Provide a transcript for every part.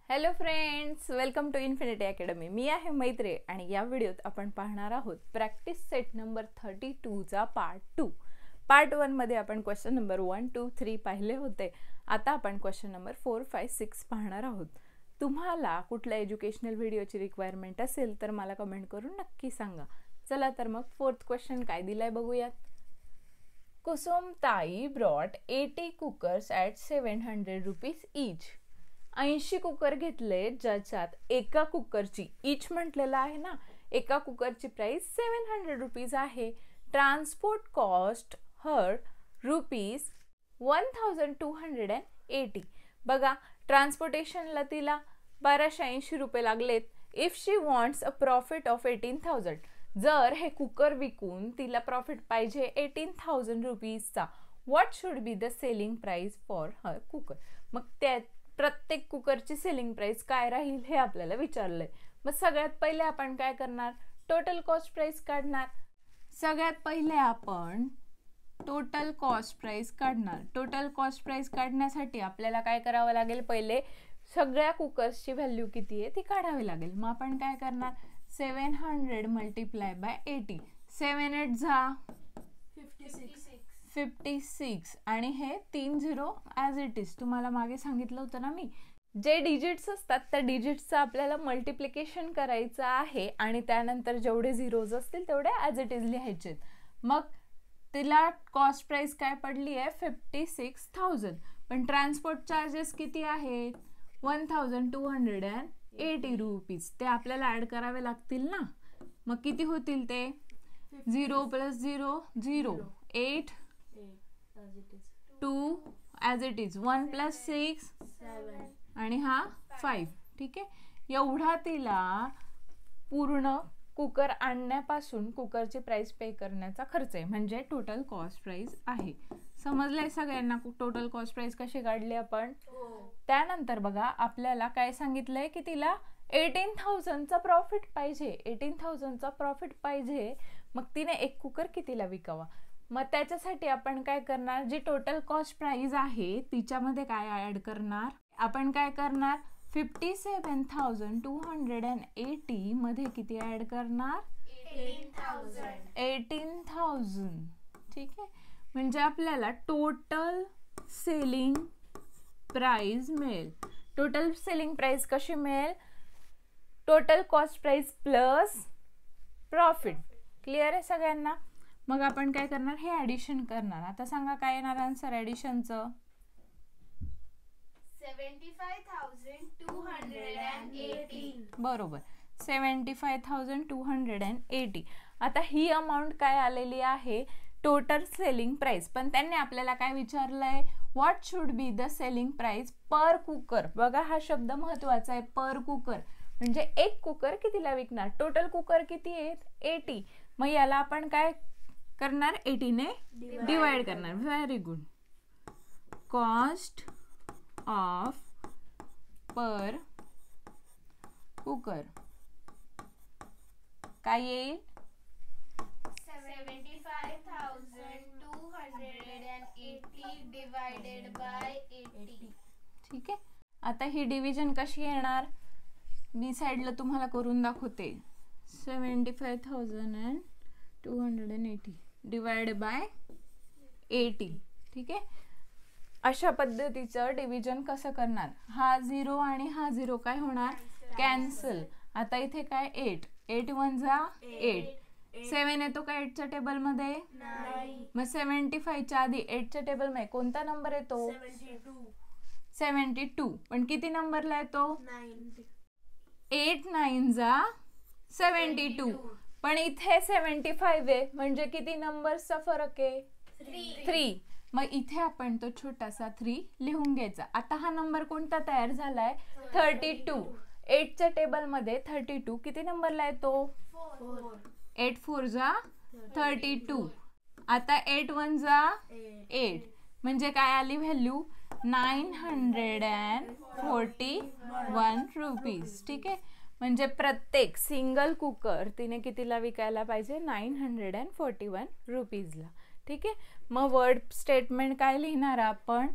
Hello friends, welcome to infinity academy. मी आहे मैत्री आणि या व्हिडिओत आपण पाहणार आहोत प्रॅक्टिस सेट नंबर 32 चा पार्ट 2. पार्ट 1 मध्ये आपण क्वेश्चन नंबर 1, 2, 3 पाहिले होते. आता आपण क्वेश्चन नंबर 4, 5, 6 पाहणार आहोत. तुम्हाला कुठल्या एज्युकेशनल व्हिडिओची रिक्वायरमेंट असेल तर मला कमेंट करून नक्की सांगा. चला तर मग फोर्थ क्वेश्चन काय दिलाय बघूयात. कुसुम ताई brought 80 cookers at 700 rupees each. 80 cooker घेतले ज्याच्यात एका कुकरची ईच म्हटलेलं आहे ना, एका कुकरची प्राइस 700 रुपीज आहे. Transport cost her rupees 1280. बघा, ट्रान्सपोर्टेशनला तिला 1280 रुपये लागलेत. If she wants a profit of 18,000. जर हे कुकर विकून तिला प्रॉफिट पाहिजे 18,000 रुपीजचा, what should be the selling price for her cooker. मग त्या प्रत्येक कुकरची सेलिंग प्राइस काय राहील हे आपल्याला विचारलंय. मग सगळ्यात पहिले आपण काय करणार, टोटल कॉस्ट प्राइस काढणार. सगळ्यात पहिले आपण टोटल कॉस्ट प्राइस काढणार. टोटल कॉस्ट प्राइस काढण्यासाठी आपल्याला काय करावं लागेल, पहिले सगळ्या कुकर्सची व्हॅल्यू किती आहे ती काढावी लागेल. मग आपण काय करणार, 700 मल्टिप्लाय बाय 80. 7 8 जा 56 आणि हे 3 0 ॲज इट इज. तुम्हाला मागे सांगितलं होतं ना मी, जे डिजिट्स असतात त्या डिजिट्सचं आपल्याला मल्टिप्लिकेशन करायचं आहे आणि त्यानंतर जेवढे झिरोज असतील तेवढे ॲज इट इज लिहायचे. मग तिला कॉस्ट प्राइस काय पडली आहे, 56,000. पण ट्रान्सपोर्ट चार्जेस किती आहेत, 1280 रुपीज. ते आपल्याला ॲड करावे लागतील ना. मग किती होतील ते, 0 + 0 0, 8 2 ॲज इट इज, 1 + 6 7 आणि हा 5. ठीक आहे, एवढा तिला पूर्ण कुकर आणण्यापासून कुकरची प्राइस पे करण्याचा खर्च आहे, म्हणजे टोटल कॉस्ट प्राइस आहे. समजलंय सगळ्यांना टोटल कॉस्ट प्राइस कशी काढली आपण. त्यानंतर बघा, आपल्याला काय सांगितलंय की तिला 18,000चा प्रॉफिट पाहिजे. 18,000चा प्रॉफिट पाहिजे. मग तिने एक कुकर कितीला विकावा. मग त्याच्यासाठी आपण काय करणार, जी टोटल कॉस्ट प्राइस आहे तिच्यामध्ये काय ॲड करणार, आपण काय करणार, 57,280 मध्ये किती ॲड करणार, 18,000. ठीक आहे, म्हणजे आपल्याला टोटल सेलिंग प्राइस मिळेल. टोटल सेलिंग प्राइस कशी मिळेल, total cost price plus profit. Clear आहे सगळ्यांना. मग आपण काय करणार, हे ॲडिशन करणार. आता सांगा काय येणार आन्सर ॲडिशनचं, 75,280. बरोबर, 75,280. आता ही अमाऊंट काय आलेली आहे, टोटल सेलिंग प्राइस. पण त्यांनी आपल्याला काय विचारलंय, what should be the selling price per cooker. बघा, हा शब्द महत्वाचा आहे, पर कुकर. म्हणजे एक कुकर कितीला विकणार, टोटल कुकर किती आहेत 80. मग याला आपण काय करणार, 80 ने डिवाइड करणार. Very good. Cost of per cooker काय येईल, 75,280 डिवाइडेड बाय 80. ठीक आहे. आता ही डिव्हिजन कशी येणार, मी साइडला तुम्हाला करून दाखवते. 75,280 डिवाइड बाय 80. ठीक आहे, अशा पद्धतीचं डिव्हिजन कसं करणार. हा 0 आणि हा 0 काय होणार, कॅन्सल. आता इथे काय, 8 8 1 जा 8. 7 येतो का 8च्या टेबल मध्ये, मग 75च्या आधी 8च्या टेबल मध्ये कोणता नंबर येतो, 72. पण किती नंबरला येतो, 8 9 जा 72. पण इथे 75 आहे, म्हणजे किती नंबरचा फरक आहे, 3. मग इथे आपण तो छोटासा 3 लिहून घ्यायचा. आता हा नंबर कोणता तयार झालाय, 32. 8च्या टेबल मध्ये 32 किती नंबरला येतो, 8 4 जा 32. आता 8 1 जा 8, म्हणजे काय आली व्हॅल्यू, 941 रुपीज. ठीक आहे, म्हणजे प्रत्येक सिंगल कुकर तिने कितीला विकायला पाहिजे, 941 रुपीजला. ठीक आहे, मग वर्ड स्टेटमेंट काय लिहिणार आपण,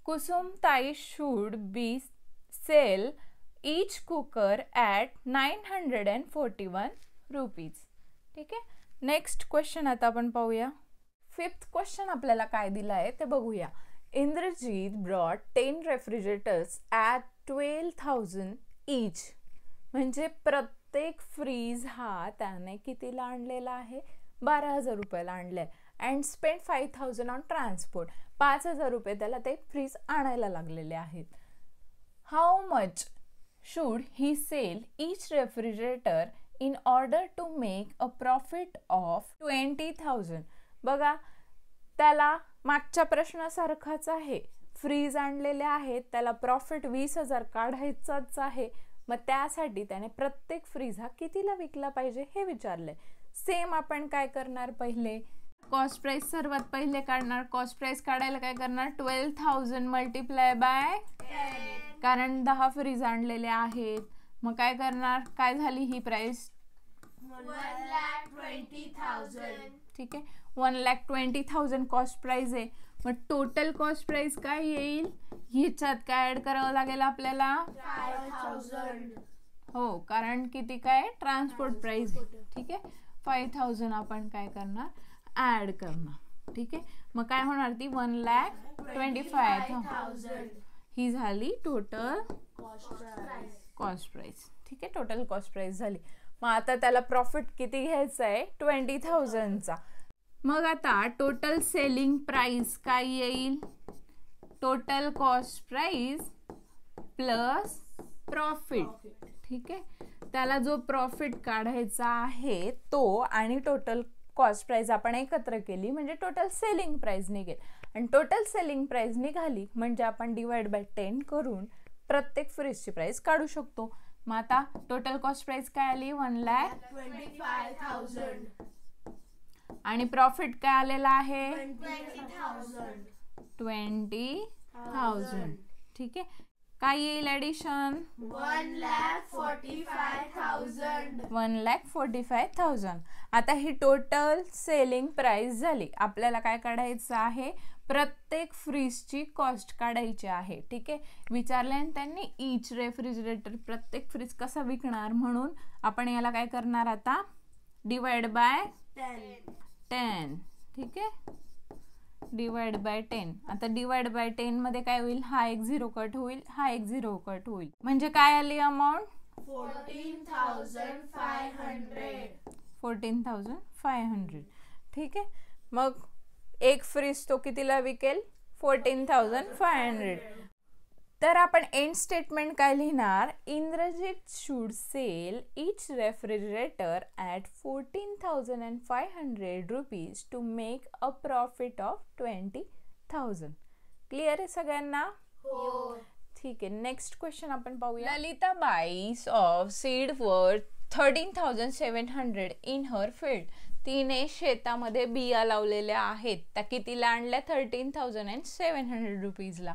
कुसुम ताई should be sell each cooker at 941 rupees. ठीक आहे. नेक्स्ट क्वेश्चन आता आपण पाहूया. 5th क्वेश्चन आपल्याला काय दिलं आहे ते बघूया. Indrajeet brought 10 refrigerators at 12,000 each. म्हणजे प्रत्येक फ्रीज हा त्याने कितीला आणलेला आहे? 12,000 रुपयाला आणलाय. And spend 5,000 on transport. 5,000 रुपये त्याला ते फ्रीज आणायला लागलेले आहेत. How much should he sell each refrigerator in order to make a profit of 20,000. बघा, त्याला मागच्या प्रश्नासारखाच आहे. फ्रीज आणलेले आहेत, त्याला प्रॉफिट 20,000 काढायचाच आहे. मग त्यासाठी त्याने प्रत्येक फ्रीज हा कितीला विकला पाहिजे हे विचारलंय. सेम आपण काय करणार, पहिले कॉस्ट प्राइस सर्वात पहिले काढणार. कॉस्ट प्राइस काढायला काय करणार, 12,000 मल्टिप्लाय बाय 10, कारण 10 फ्रीज आणलेले आहेत. मग काय करणार, काय झाली ही प्राइस, 1,20,000. ठीक आहे. 1,20,000 कॉस्ट प्राइस आहे. मग टोटल कॉस्ट प्राइस काय येईल, ह्याच्यात काय ऍड करावं लागेल आपल्याला, 5,000. हो, कारण किती काय ट्रान्सपोर्ट प्राइस, ठीक आहे. 5,000 आपण काय करणार, ऍड करणार. ठीक आहे. मग काय होणार, ती 1,25,000 ही झाली टोटल कॉस्ट प्राइस. ठीक आहे, टोटल कॉस्ट प्राइस झाली. मग आता त्याला प्रॉफिट किती घ्यायचा आहे, 20,000चा. मग आता टोटल सेलिंग प्राइस काय येईल, total cost price plus profit. ठीक आहे. त्याला जो प्रॉफिट काढायचा आहे तो आणि टोटल कॉस्ट प्राइस आपण एकत्र केली म्हणजे टोटल सेलिंग प्राइस निघेल. आणि टोटल सेलिंग प्राइस निघाली म्हणजे आपण डिवाइड बाय 10 करून प्रत्येक फ्रीजची प्राइस काढू शकतो. मग आता टोटल कॉस्ट प्राइस काय आली, 1,25,000. आणि प्रॉफिट काय आलेला आहे, 20,000. ठीक आहे. काय येईल ऍडिशन, 1,45,000. 1,45,000. आता ही टोटल सेलिंग प्राइस झाली. आपल्याला काय काढायचं आहे, प्रत्येक फ्रीजची कॉस्ट काढायची आहे. ठीक आहे. विचारले त्यांनी ईच रेफ्रिजरेटर, प्रत्येक फ्रीज कसा विकणार, म्हणून आपण याला काय करणार आता, डिवाइड बाय 10. ठीक आहे, डिवाइड बाय 10. आता डिवाइड बाय 10 मध्ये काय होईल, हा एक 0 कट होईल, हा एक 0 कट होईल. म्हणजे काय आली अमाऊंट, 14,500. 14,500. ठीक आहे. मग एक फ्रीज तो कितीला विकेल, 14,500. तर आपण एंड स्टेटमेंट काय लिहिणार, Indrajeet should sell each refrigerator at 14,500 rupees to make a profit of 20,000. Clear आहे सगळ्यांना, हो. ठीक आहे. नेक्स्ट क्वेश्चन आपण पाहूया. Lalita buys of seed worth 13,700 in her field. तिने शेतामध्ये बिया लावलेल्या आहेत, त्या कितीला आणल्या, 13,700 रुपीजला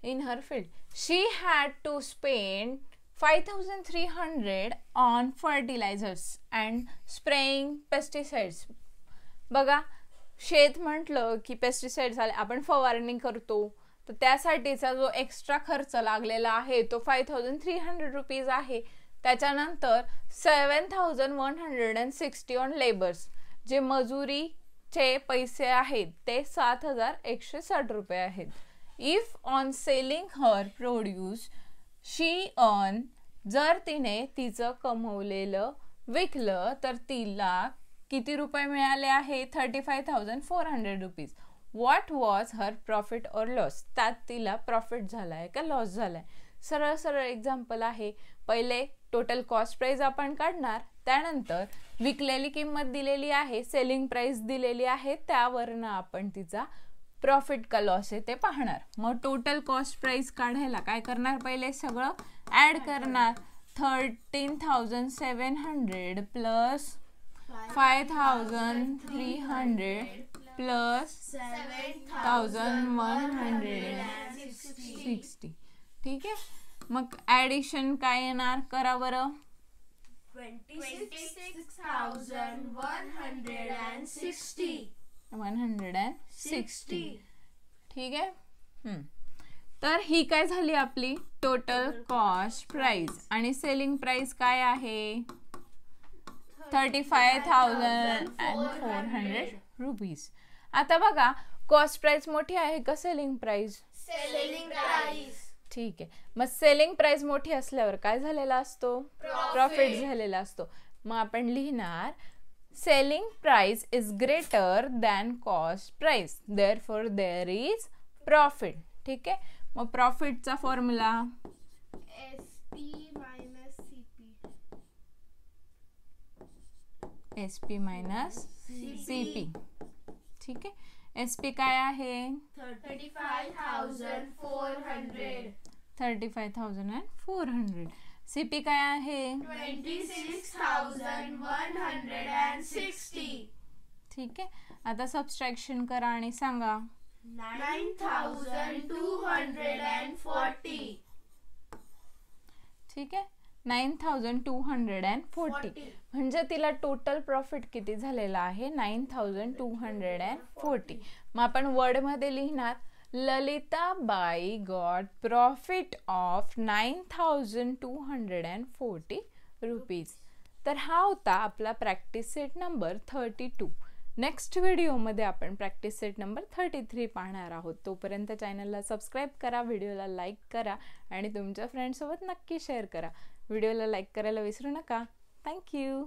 in her field. She had to spend 5,300 on fertilisers and spraying pesticides. बघा, शेत म्हटलं की पेस्टिसाइड्स आले, आपण फवारणी करतो, तर त्यासाठीचा जो एक्स्ट्रा खर्च लागलेला आहे तो 5,300 रुपीज आहे. त्याच्यानंतर 7,160 ऑन लेबर्स, जे मजुरीचे पैसे आहेत ते 7,160 रुपये आहेत. If on selling her produce she earn, जर तिने तिचं कमवलेलं विकलं तर तिला किती रुपये मिळाले आहे, 35,400 rupees. What was her profit और लॉस, त्यात तिला प्रॉफिट झालाय का लॉस झालाय. सरळ सरळ एक्झाम्पल आहे. पहिले टोटल कॉस्ट प्राइस आपण काढणार, त्यानंतर विकलेली किंमत दिलेली आहे, सेलिंग प्राइस दिलेली आहे, त्यावरनं आपण तिचा प्रॉफिट का लॉस आहे ते पाहणार. मग टोटल कॉस्ट प्राइस काढायला काय करणार, पहिले सगळं ऍड करणार. 13,700 प्लस 5,300 प्लस 7,160. ठीक आहे. मग ऍडिशन काय येणार, करा बरं, 26,160. 160. ठीक आहे. तर ही काय झाली आपली टोटल कॉस्ट प्राइस आणि सेलिंग प्राइस काय आहे 35,400 रुपीज. आता बघा कॉस्ट प्राइस मोठी आहे का सेलिंग प्राइस? Selling price. ठीक आहे, मग सेलिंग प्राइस मोठी असल्यावर काय झालेला असतो प्रॉफिट झालेला असतो. मग आपण लिहिणार selling price is greater than cost price, therefore there is profit. ठीक आहे, मग प्रॉफिटचा फॉर्म्युला SP मायनस CP. ठीक आहे, SP काय आहे 35,400. CP काय आहे 26,160. ठीक आहे, आता सबस्ट्रॅक्शन करा आणि सांगा 9,240. ठीक आहे 9,240 म्हणजे तिला टोटल प्रॉफिट किती झालेला आहे 9,240. मग आपण वर्ड मध्ये लिहिणार ललिता बाई गॉट प्रॉफिट ऑफ 9,240 रुपीज. तर हा होता आपला प्रॅक्टिस सेट नंबर 32. नेक्स्ट व्हिडिओमध्ये आपण प्रॅक्टिस सेट नंबर 33 पाहणार आहोत. तोपर्यंत चॅनलला सबस्क्राईब करा, व्हिडिओला लाईक करा आणि तुमच्या फ्रेंड्ससोबत नक्की शेअर करा. व्हिडिओला लाईक करायला विसरू नका. थँक्यू.